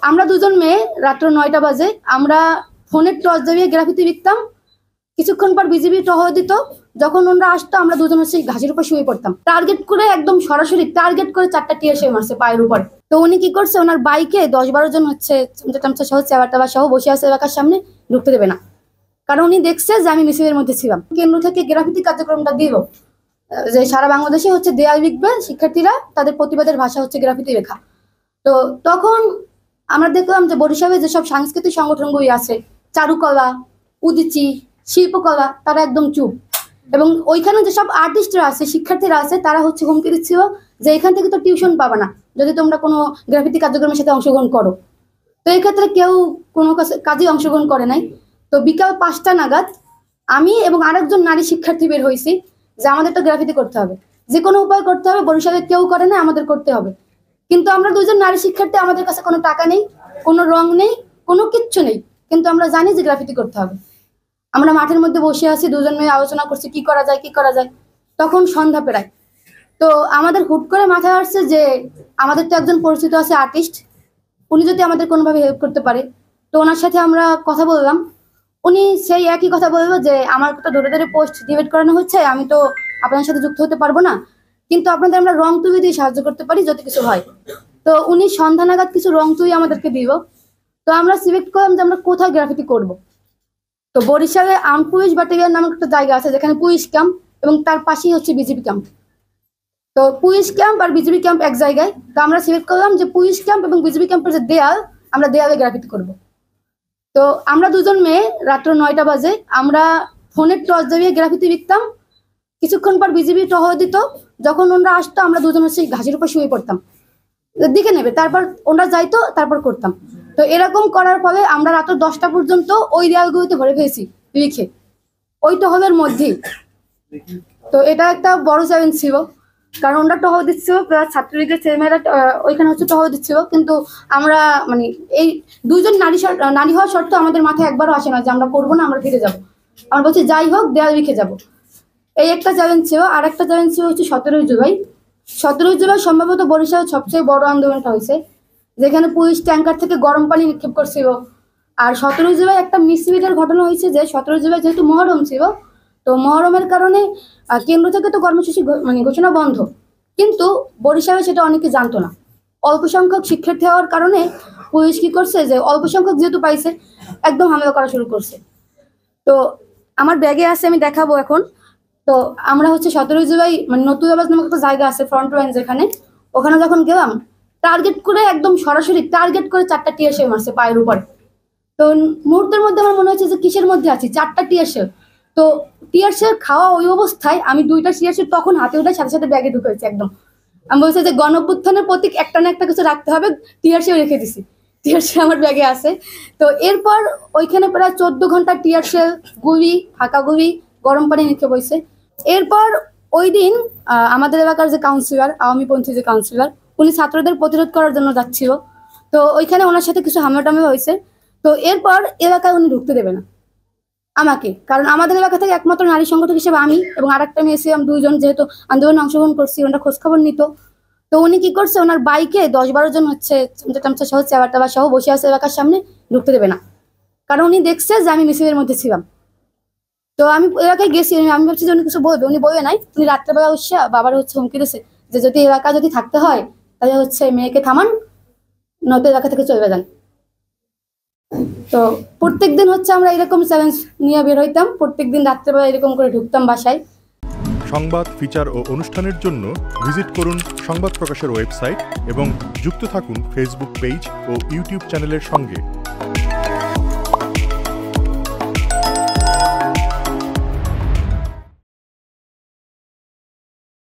আমরা দুজন মেয়ে রাত্র 9টা বাজে আমরা ফোনের টর্চ জ্বালিয়ে গ্রাফিতি লিখতাম। কিছুক্ষণ পর বিজিবি টহল দিত। যখন ওনারা আসতো আমরা দুজন হচ্ছে ঘাসের উপর শুয়ে পড়তাম। টার্গেট করে একদম সরাসরি টার্গেট করে 4টা টিয়ার সে মারছে পায়ের উপরে। তো উনি কি করছে, ওনার বাইকে 10-12 জন হচ্ছে চামচা সহ চেয়ার সহ বসে আছে এলাকার সামনে, ঢুকতে দেবে না। কারণ উনি দেখছে যে আমি মিছিলের মধ্যে ছিলাম। কেন্দ্র থেকে গ্রাফিতি কার্যক্রমটা দিল যে সারা বাংলাদেশে হচ্ছে দেয়াল লিখবে শিক্ষার্থীরা, তাদের প্রতিবাদের ভাষা হচ্ছে গ্রাফিতি লেখা। তো তখন আমরা দেখলাম যে বরিশালে যেসব সাংস্কৃতিক সংগঠনগুলি আছে, চারুকলা, উদীচী, শিল্পকলা, তারা একদম চুপ। এবং ওইখানে যেসব আর্টিস্টরা আছে, শিক্ষার্থীরা আছে, তারা হচ্ছে হুমকি দিচ্ছিল যে এখান থেকে তো টিউশন পাবে না যদি তোমরা কোনো গ্রাফিতি কার্যক্রমের সাথে অংশগ্রহণ করো। তো এই ক্ষেত্রে কেউ কোনো কাজে অংশগ্রহণ করে নাই। তো বিকাল 5টা নাগাদ আমি এবং আরেকজন নারী শিক্ষার্থী বের হয়েছি যে আমাদের তো গ্রাফিতি করতে হবে, যে কোনো উপায় করতে হবে। বরিশালে কেউ করে না, আমাদের করতে হবে। কিন্তু আমরা দুজন নারী শিক্ষার্থী, আমাদের কাছে কোনো টাকা নেই, কোনো রং নেই, কোনো কিচ্ছু নেই, কিন্তু আমরা জানি যে গ্রাফিতি করতে হবে। আমরা মাঠের মধ্যে বসে আছি, দুজন মেয়ে আলোচনা করছি কি করা যায় কি করা যায়। তখন সন্ধ্যা প্রায়। তো আমাদের হুট করে মাথায় আসছে যে আমাদের তো একজন পরিচিত আছে আর্টিস্ট, উনি যদি আমাদের কোনোভাবে হেল্প করতে পারে। তো ওনার সাথে আমরা কথা বললাম। উনি সেই একই কথা বললো যে আমার তো ধরে ধরে পোস্ট ডিলিট করানো হচ্ছে, আমি তো আপনার সাথে যুক্ত হতে পারবো না, কিন্তু আপনাদের আমরা রং তুলি দিয়ে সাহায্য করতে পারি যদি কিছু হয়। তো উনি সন্ধ্যা নাগাদ কিছু রং তুলি আমাদেরকে দিল। তো আমরা সিলেক্ট করলাম যে আমরা কোথায় গ্রাফিতি করব। তো বরিশালে আর্ম পুলিশ ব্যাটালিয়ন নামক একটা জায়গা আছে যেখানে পুলিশ ক্যাম্প এবং তার পাশেই হচ্ছে বিজিবি ক্যাম্প। তো পুলিশ ক্যাম্প আর বিজিবি ক্যাম্প এক জায়গায়। তো আমরা সিলেক্ট করলাম যে পুলিশ ক্যাম্প এবং বিজিবি ক্যাম্পের যে দেয়াল, আমরা দেয়ালে গ্রাফিতি করব। তো আমরা দুজন মেয়ে রাত্র 9টা বাজে আমরা ফোনের টর্চ জ্বালিয়ে গ্রাফিতি লিখতাম। কিছুক্ষণ পর বিজিবি টহল দিত। যখন ওনারা আসতো আমরা দুজন হচ্ছে ঘাসের উপর শুয়ে পড়তাম, দিকে নেবে, তারপর ওনারা যাইতো, তারপর করতাম। তো এরকম করার ফলে আমরা রাত 10টা পর্যন্ত ওই দেয়ালগুলিতে ভরে ফেলেছি লিখে, ওই টহলের মধ্যেই। তো এটা একটা বড় চ্যালেঞ্জ ছিল, কারণ ওনারা টহল দিচ্ছিল, প্লাস ছাত্রলীগের ছেলেমেয়েরা ওইখানে হচ্ছে টহল দিচ্ছিল। কিন্তু আমরা মানে এই দুইজন নারী হওয়ার শর্ত আমাদের মাথায় একবারও আসে না যে আমরা করবো না, আমরা ফিরে যাবো। আমরা বলছি যাই হোক দেয়াল লিখে যাবো। এই একটা চ্যালেঞ্জ ছিল। আর একটা চ্যালেঞ্জ ছিল হচ্ছে 17ই জুলাই। 17ই জুলাই সম্ভবত বরিশালের সবচেয়ে বড় আন্দোলনটা হয়েছে, যেখানে পুলিশ ট্যাঙ্কার থেকে গরম পানি নিক্ষেপ করছিল। আর 17ই জুলাই একটা মিসলিডের ঘটনা হয়েছে যে 17ই জুলাই যেহেতু মহরম ছিল, তো মহরমের কারণে কেন্দ্র থেকে তো কর্মসূচি ঘোষণা বন্ধ, কিন্তু বরিশালে সেটা অনেকে জানতো না। অল্প সংখ্যক শিক্ষার্থী হওয়ার কারণে পুলিশ কি করছে যে অল্প সংখ্যক যেহেতু পাইছে একদম হামলা করা শুরু করছে। তো আমার ব্যাগে আছে, আমি দেখাবো এখন। তো আমরা হচ্ছে 17ই জুলাই মানে নতুনবাজ নামক একটা জায়গা আছে ফ্রন্ট লাইন যেখানে, ওখানে যখন গেলাম টার্গেট করে একদম সরাসরি টার্গেট করে 4টা টিয়ার শেল মারছে পায়ের উপরে। তো মুহূর্তের মধ্যে আমার মনে হচ্ছে যে কিসের মধ্যে আছি, 4টা টিয়ার শেল। তো টিয়ার শেল খাওয়া ওই অবস্থায় আমি 2টা টিয়ার শেল তখন হাতে ওঠার সাথে সাথে ব্যাগে ঢুকেছি একদম। আমি বলছি যে গণঅভ্যুত্থানের প্রতীক একটা না একটা কিছু রাখতে হবে, টিয়ার শেল রেখে দিছি, টিয়ার শেল আমার ব্যাগে আছে। তো এরপর ওইখানে প্রায় 14 ঘন্টা টিয়ার শেল, গুলি, ফাঁকা গুলি, গরম পানি নিক্ষেপ হয়েছে। এরপর ওই দিন আমাদের এলাকার যে কাউন্সিলর, আওয়ামীপন্থী যে কাউন্সিলর, উনি ছাত্রদের প্রতিরোধ করার জন্য যাচ্ছিল। তো ওইখানে ওনার সাথে কিছু হামলাটামলা হয়েছে। তো এরপর এলাকায় উনি ঢুকতে দেবে না আমাকে, কারণ আমাদের এলাকা থেকে একমাত্র নারী সংগঠক হিসেবে আমি এবং আরেকটা মেয়ে ছিলাম, দুইজন যেহেতু আন্দোলনে অংশগ্রহণ করছি, ওনারা খোঁজখবর নিত। তো উনি কি করছে, ওনার বাইকে 10-12 জন হচ্ছে চামচা সহ চেয়ার সহ বসে আছে এলাকার সামনে, ঢুকতে দেবে না। কারণ উনি দেখছে যে আমি মিছিলের মধ্যে ছিলাম। তো আমি এলাকায় গেছি, আমি ভাবছি যে উনি কিছু বলবে, উনি বলবে নাই। উনি রাত্রেবেলা হচ্ছে বাবার হচ্ছে হুমকি দিয়েছে যে যদি এলাকা যদি থাকতে হয় তাহলে হচ্ছে মেয়েকে থামান, নয়তো এলাকা থেকে চলে যান। তো প্রত্যেকদিন হচ্ছে আমরা এরকম চ্যালেঞ্জ নিয়ে বের হইতাম, প্রত্যেকদিন রাত্রেবেলা এরকম করে ঢুকতাম বাসায়। সংবাদ, ফিচার ও অনুষ্ঠানের জন্য ভিজিট করুন সংবাদ প্রকাশের ওয়েবসাইট এবং যুক্ত থাকুন ফেসবুক পেজ ও ইউটিউব চ্যানেলের সঙ্গে।